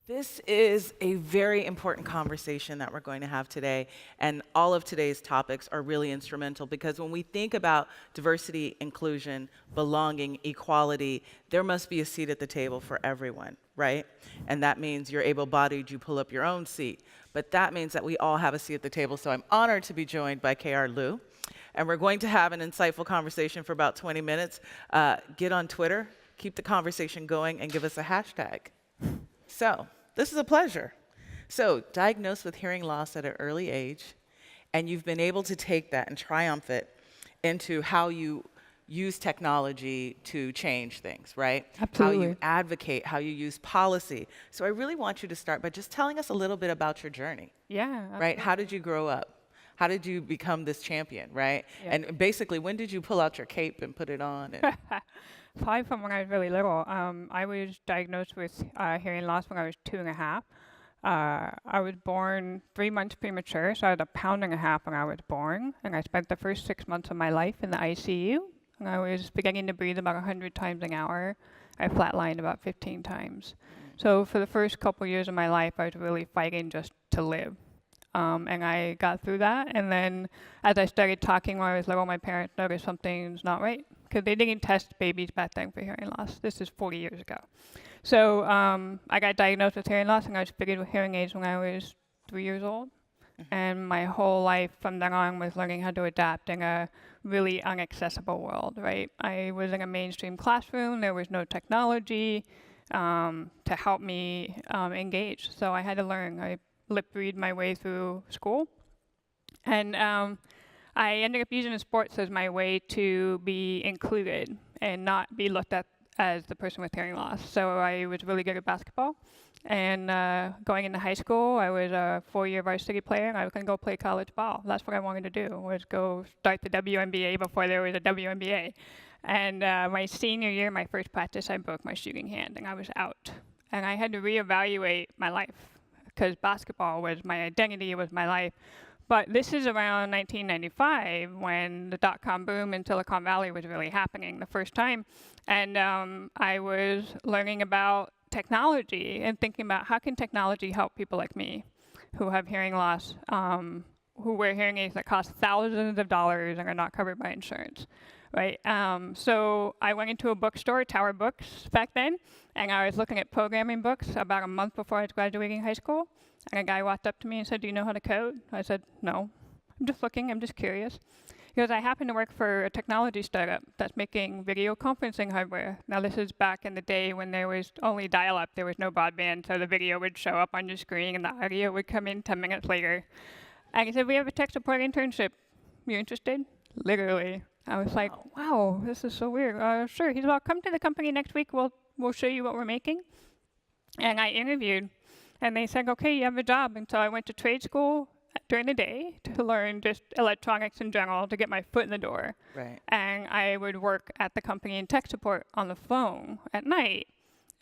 This is a very important conversation that we're going to have today, and all of today's topics are really instrumental because when we think about diversity, inclusion, belonging, equality, there must be a seat at the table for everyone, right? And that means you're able-bodied, you pull up your own seat. But that means that we all have a seat at the table, so I'm honored to be joined by KR Liu. And we're going to have an insightful conversation for about 20 minutes. Get on Twitter, keep the conversation going, and give us a hashtag. So, this is a pleasure. So, diagnosed with hearing loss at an early age, and you've been able to take that and triumph it into how you use technology to change things, right? Absolutely. How you advocate, how you use policy. So I really want you to start by just telling us a little bit about your journey. Yeah, Right? absolutely. How did you grow up? How did you become this champion, right? Yeah. And basically, when did you pull out your cape and put it on? And Probably from when I was really little. I was diagnosed with hearing loss when I was 2.5. I was born 3 months premature, so I had a pound and a half when I was born, and I spent the first 6 months of my life in the ICU. And I was beginning to breathe about 100 times an hour. I flatlined about 15 times. So for the first couple years of my life, I was really fighting just to live. And I got through that. And then as I started talking when I was little, my parents noticed something's not right because they didn't test babies back then for hearing loss. This is 40 years ago. So I got diagnosed with hearing loss, and I was fitted with hearing aids when I was 3 years old. And my whole life from then on was learning how to adapt in a really inaccessible world, right? I was in a mainstream classroom. There was no technology to help me engage. So I had to learn. I lip read my way through school. And I ended up using sports as my way to be included and not be looked at as the person with hearing loss. So I was really good at basketball. And going into high school, I was a 4-year varsity player, and I was going to go play college ball. That's what I wanted to do, was go start the WNBA before there was a WNBA. And my senior year, my first practice, I broke my shooting hand, and I was out. And I had to reevaluate my life, because basketball was my identity, it was my life. But this is around 1995 when the dot-com boom in Silicon Valley was really happening the first time. And I was learning about technology and thinking about how can technology help people like me who have hearing loss, who wear hearing aids that cost thousands of dollars and are not covered by insurance, right? So I went into a bookstore, Tower Books back then, and I was looking at programming books about a month before I was graduating high school. And a guy walked up to me and said, "Do you know how to code?" I said, "No, I'm just looking, I'm just curious." Because I happen to work for a technology startup that's making video conferencing hardware. Now this is back in the day when there was only dial-up, there was no broadband, so the video would show up on your screen and the audio would come in 10 minutes later. And he said, "We have a tech support internship. You interested?" Literally. I was like, wow, this is so weird. Sure. He said, "Well, come to the company next week. We'll show you what we're making." And I interviewed, and they said, "Okay, you have a job." And so I went to trade school during the day to learn just electronics in general to get my foot in the door. right. And I would work at the company in tech support on the phone at night.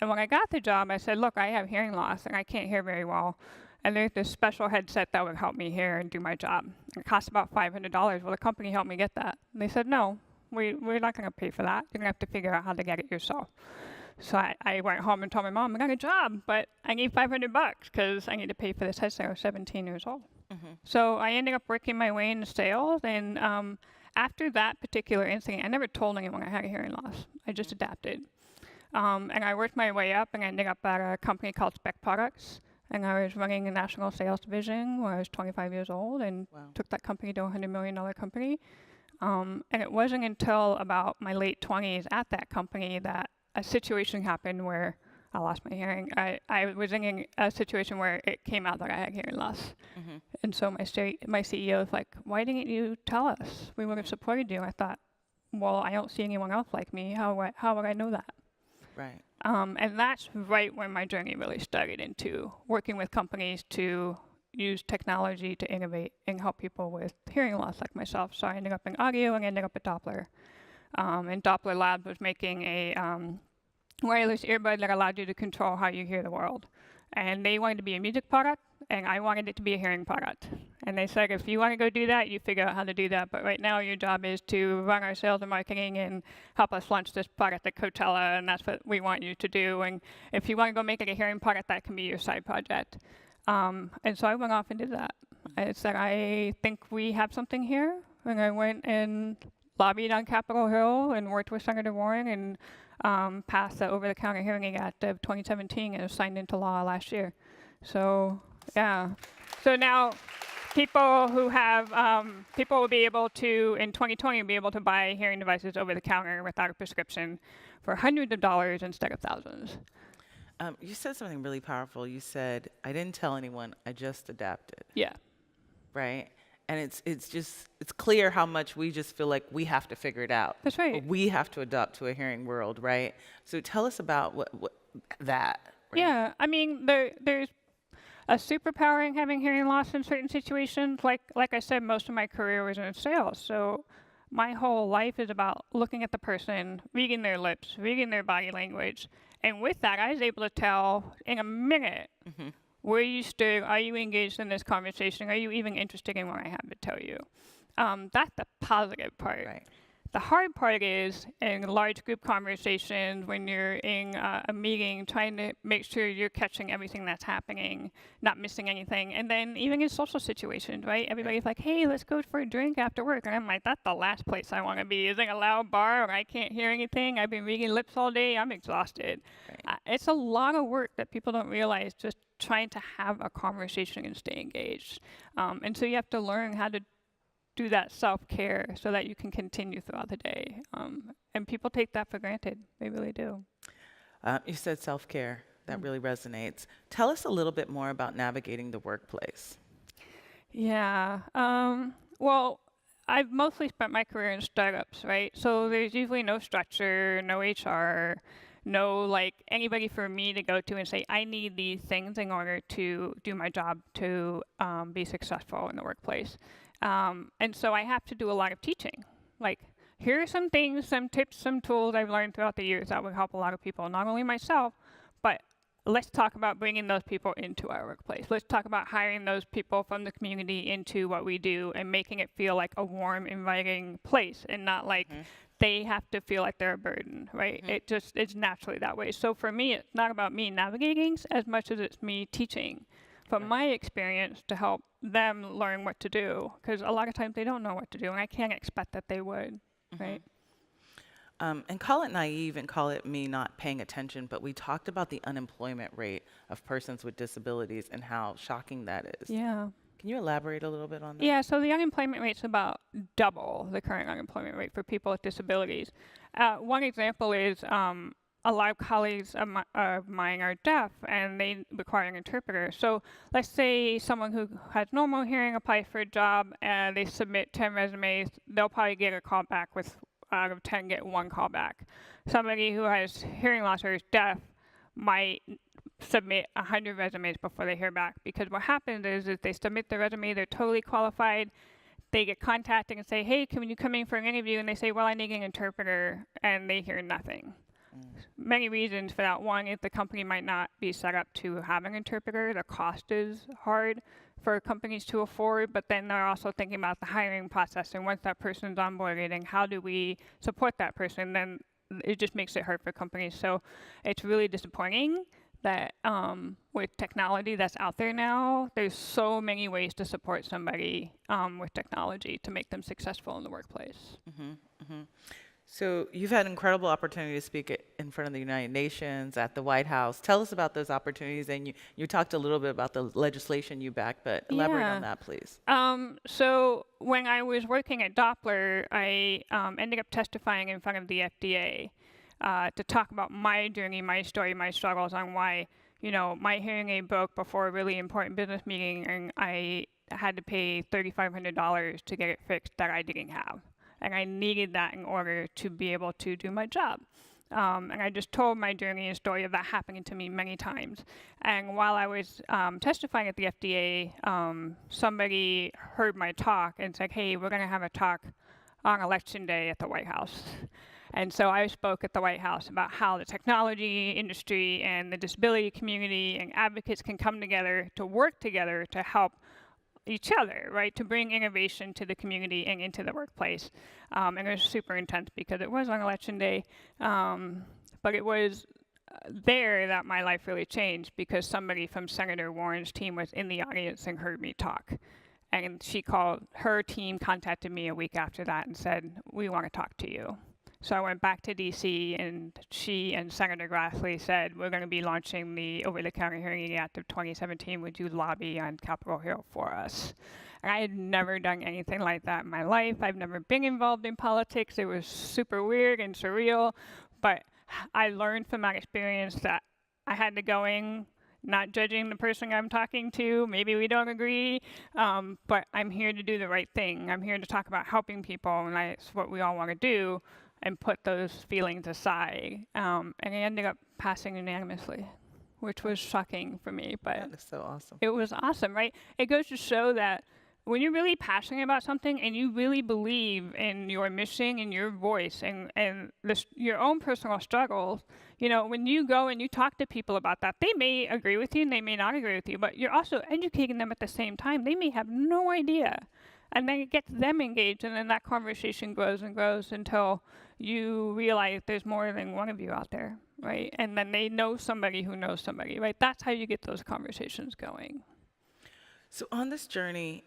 And when I got the job, I said, "Look, I have hearing loss and I can't hear very well. And there's this special headset that would help me hear and do my job. It cost about $500. Will the company help me get that?" And they said, "No, we're not going to pay for that. You're going to have to figure out how to get it yourself." So I went home and told my mom, "I got a job, but I need $500 because I need to pay for this headset." I was 17 years old. So I ended up working my way into sales, and after that particular incident, I never told anyone I had a hearing loss. I just adapted. And I worked my way up and ended up at a company called Spec Products, and I was running a national sales division when I was 25 years old and Wow. took that company to a $100 million company. And it wasn't until about my late 20s at that company that a situation happened where I lost my hearing. I was in a situation where it came out that I had hearing loss. And so my CEO was like, "Why didn't you tell us? We would have supported you." I thought, well, I don't see anyone else like me. How would I know that? Right. And that's right when my journey really started into working with companies to use technology to innovate and help people with hearing loss like myself. So I ended up in audio and ended up at Doppler. And Doppler Labs was making a wireless earbud that allowed you to control how you hear the world. And they wanted to be a music product, and I wanted it to be a hearing product. And they said, if you want to go do that, you figure out how to do that. But right now, your job is to run our sales and marketing and help us launch this product at Coachella, and that's what we want you to do. And if you want to go make it a hearing product, that can be your side project. And so I went off and did that. I said, I think we have something here. And I went and lobbied on Capitol Hill and worked with Senator Warren and passed the Over-the-Counter Hearing Act of 2017 and it was signed into law last year. So, yeah. So now people who have, people will be able to, in 2020, be able to buy hearing devices over the counter without a prescription for hundreds of dollars instead of thousands. You said something really powerful. You said, I didn't tell anyone, I just adapted. Yeah. Right? And it's clear how much we just feel like we have to figure it out. That's right. Or we have to adapt to a hearing world, right? So tell us about what that. Right? Yeah, I mean, there's a superpower in having hearing loss in certain situations. Like I said, most of my career was in sales, so my whole life is about looking at the person, reading their lips, reading their body language, and with that, I was able to tell in a minute where you stood. Are you engaged in this conversation? Are you even interested in what I have to tell you? That's the positive part. Right. The hard part is in large group conversations when you're in a meeting trying to make sure you're catching everything that's happening, not missing anything. And then even in social situations, right? Everybody's like, hey, let's go for a drink after work. And I'm like, that's the last place I want to be, is in a loud bar where I can't hear anything. I've been reading lips all day. I'm exhausted. Right. It's a lot of work that people don't realize, just trying to have a conversation and stay engaged. And so you have to learn how to do that self-care so that you can continue throughout the day. And people take that for granted. They really do. You said self-care. That really resonates. Tell us a little bit more about navigating the workplace. Yeah. Well, I've mostly spent my career in startups, right? So there's usually no structure, no HR, no like anybody for me to go to and say, I need these things in order to do my job to be successful in the workplace. And so I have to do a lot of teaching. Like, here are some things, some tips, some tools I've learned throughout the years that would help a lot of people, not only myself, but let's talk about bringing those people into our workplace. Let's talk about hiring those people from the community into what we do and making it feel like a warm, inviting place and not like they have to feel like they're a burden, right? It's naturally that way. So for me, it's not about me navigating as much as it's me teaching from my experience to help them learn what to do, because a lot of times they don't know what to do, and I can't expect that they would, right? And call it naive and call it me not paying attention, but we talked about the unemployment rate of persons with disabilities and how shocking that is. Yeah. Can you elaborate a little bit on that? Yeah, so the unemployment rate's about double the current unemployment rate for people with disabilities. One example is a lot of colleagues of mine are deaf and they require an interpreter. So let's say someone who has normal hearing applies for a job and they submit 10 resumes, they'll probably get a call back with, out of 10, get one call back. Somebody who has hearing loss or is deaf might submit 100 resumes before they hear back, because what happens is they submit the resume, they're totally qualified, they get contacted and say, hey, can you come in for an interview? And they say, well, I need an interpreter, and they hear nothing. Many reasons for that. One is the company might not be set up to have an interpreter. The cost is hard for companies to afford, but then they're also thinking about the hiring process, and once that person's onboarded and how do we support that person, then it just makes it hard for companies. So it's really disappointing that with technology that's out there now, there's so many ways to support somebody with technology to make them successful in the workplace. So you've had incredible opportunity to speak in front of the United Nations, at the White House. Tell us about those opportunities, and you talked a little bit about the legislation you backed, but elaborate on that, please. So when I was working at Doppler, I ended up testifying in front of the FDA to talk about my journey, my story, my struggles on why, my hearing aid broke before a really important business meeting, and I had to pay $3,500 to get it fixed that I didn't have. And I needed that in order to be able to do my job. And I just told my journey and story of that happening to me many times. And while I was testifying at the FDA, somebody heard my talk and said, hey, we're going to have a talk on Election Day at the White House. And so I spoke at the White House about how the technology industry and the disability community and advocates can come together to work together to help each other, right? To bring innovation to the community and into the workplace. And it was super intense because it was on election day. But it was there that my life really changed because somebody from Senator Warren's team was in the audience and heard me talk. And her team contacted me a week after that and said, we want to talk to you. So I went back to DC, and she and Senator Grassley said, we're going to be launching the Over-the-Counter Hearing Aid Act of 2017. Would you lobby on Capitol Hill for us? And I had never done anything like that in my life. I've never been involved in politics. It was super weird and surreal. But I learned from that experience that I had to go in not judging the person I'm talking to. Maybe we don't agree, but I'm here to do the right thing. I'm here to talk about helping people, and that's what we all want to do, and put those feelings aside. And it ended up passing unanimously, which was shocking for me, but That is so awesome. it was awesome, right? It goes to show that when you're really passionate about something and you really believe in your mission and your voice and your own personal struggles, when you go and you talk to people about that, they may agree with you and they may not agree with you, but you're also educating them at the same time. They may have no idea. And then it gets them engaged, and then that conversation grows and grows until you realize there's more than one of you out there, right? And then they know somebody who knows somebody, right? That's how you get those conversations going. So on this journey,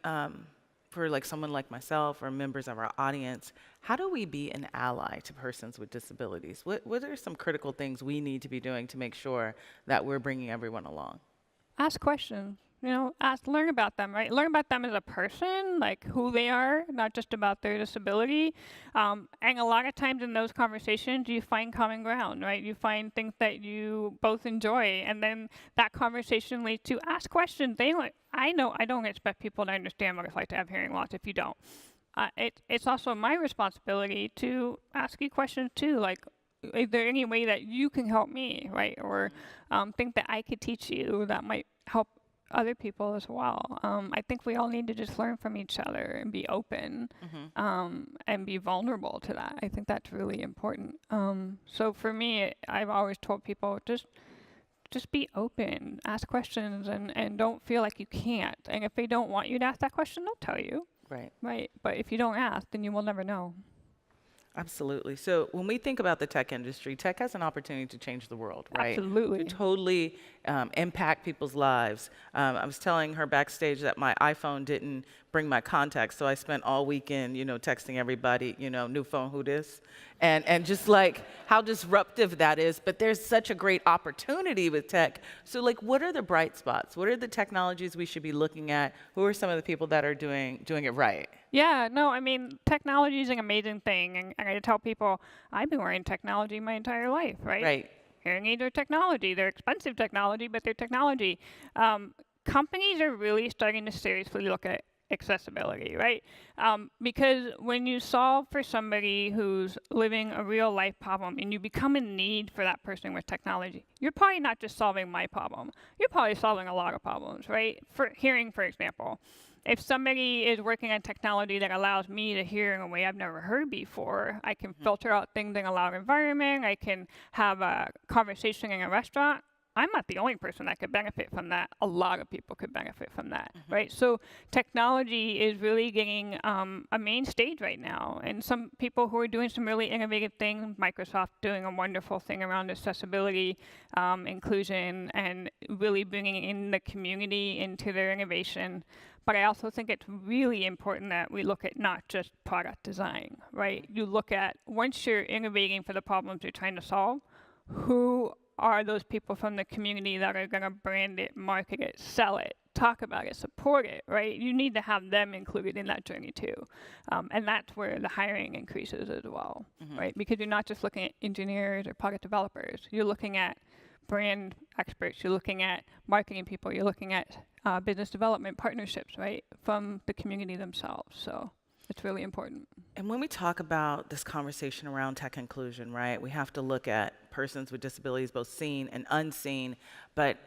for like someone like myself or members of our audience, how do we be an ally to persons with disabilities? What are some critical things we need to be doing to make sure that we're bringing everyone along? Ask questions. Learn about them, right? Learn about them as a person, like who they are, not just about their disability. And a lot of times in those conversations, you find common ground, right? You find things that you both enjoy, and then that conversation leads to ask questions. I don't expect people to understand what it's like to have hearing loss if you don't. It's also my responsibility to ask you questions too, like, is there any way that you can help me, right? Or think that I could teach you that might help other people as well. I think we all need to just learn from each other and be open, and be vulnerable to that. I think that's really important. So for me, I've always told people, just be open, ask questions, and don't feel like you can't. And if they don't want you to ask that question, they'll tell you. Right. But if you don't ask, then you will never know. Absolutely. So when we think about the tech industry, tech has an opportunity to change the world, right? Absolutely. To totally impact people's lives. I was telling her backstage that my iPhone didn't bring my contacts, so I spent all weekend, texting everybody, new phone, who this? And just like how disruptive that is, but there's such a great opportunity with tech. So like, what are the bright spots? What are the technologies we should be looking at? Who are some of the people that are doing it right? Yeah, no, I mean, technology is an amazing thing. And I tell people, I've been wearing technology my entire life, right? Right. Hearing aids are technology. They're expensive technology, but they're technology. Companies are really starting to seriously look at accessibility, right? Because when you solve for somebody who's living a real life problem and you become a need for that person with technology, you're probably not just solving my problem. You're probably solving a lot of problems, right? For hearing, for example. If somebody is working on technology that allows me to hear in a way I've never heard before, I can filter out things in a loud environment, I can have a conversation in a restaurant, I'm not the only person that could benefit from that. A lot of people could benefit from that, right? So technology is really getting a main stage right now. And some people who are doing some really innovative things, Microsoft doing a wonderful thing around accessibility, inclusion, and really bringing in the community into their innovation. But I also think it's really important that we look at not just product design, right? You look at, once you're innovating for the problems you're trying to solve, who are those people from the community that are going to brand it, market it, sell it, talk about it, support it, right? You need to have them included in that journey too. And that's where the hiring increases as well, right? Because you're not just looking at engineers or product developers. You're looking at brand experts, you're looking at marketing people, you're looking at business development partnerships, right, from the community themselves. So it's really important. And when we talk about this conversation around tech inclusion, right, we have to look at persons with disabilities, both seen and unseen. But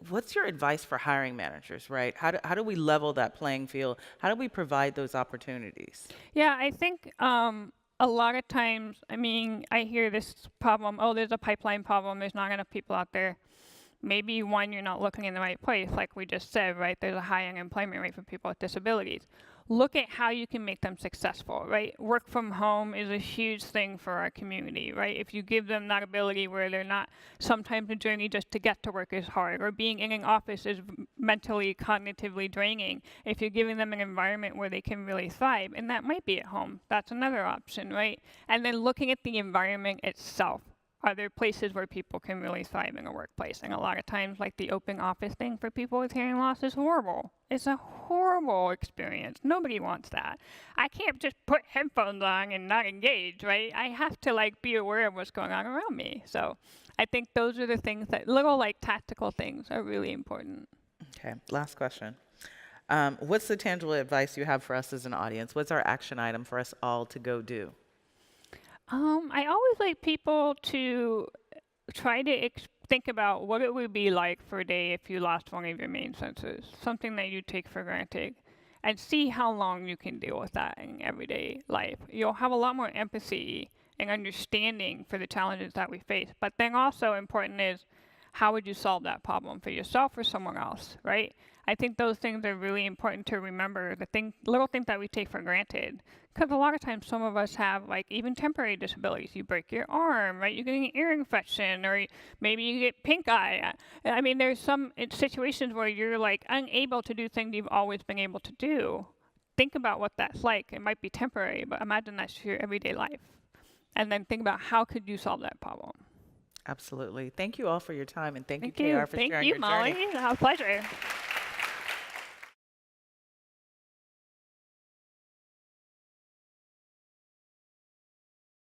what's your advice for hiring managers, right? How do we level that playing field? How do we provide those opportunities? Yeah, I think a lot of times, I mean, I hear this problem, oh, there's a pipeline problem, there's not enough people out there. Maybe one, you're not looking in the right place, like we just said, right? There's a high unemployment rate for people with disabilities. Look at how you can make them successful, right? Work from home is a huge thing for our community, right? If you give them that ability where they're not, sometimes the journey just to get to work is hard, or being in an office is mentally, cognitively draining. If you're giving them an environment where they can really thrive, and that might be at home, that's another option, right? And then looking at the environment itself. Are there places where people can really thrive in a workplace? And a lot of times, like the open office thing for people with hearing loss is horrible. It's a horrible experience. Nobody wants that. I can't just put headphones on and not engage, right? I have to like be aware of what's going on around me. So I think those are the things that little like tactical things are really important. Okay, last question. What's the tangible advice you have for us as an audience? What's our action item for us all to go do? I always like people to try to think about what it would be like for a day if you lost one of your main senses, something that you take for granted, and see how long you can deal with that in everyday life. You'll have a lot more empathy and understanding for the challenges that we face. But then also important is, how would you solve that problem for yourself or someone else, right? I think those things are really important to remember, little things that we take for granted. Because a lot of times some of us have like even temporary disabilities. You break your arm, right? You get an ear infection, or maybe you get pink eye. I mean, there's some situations where you're like unable to do things you've always been able to do. Think about what that's like. It might be temporary, but imagine that's your everyday life. And then think about how could you solve that problem. Absolutely. Thank you all for your time, and thank you, Thank you. KR, for sharing your Thank you, Molly. journey. It was a pleasure.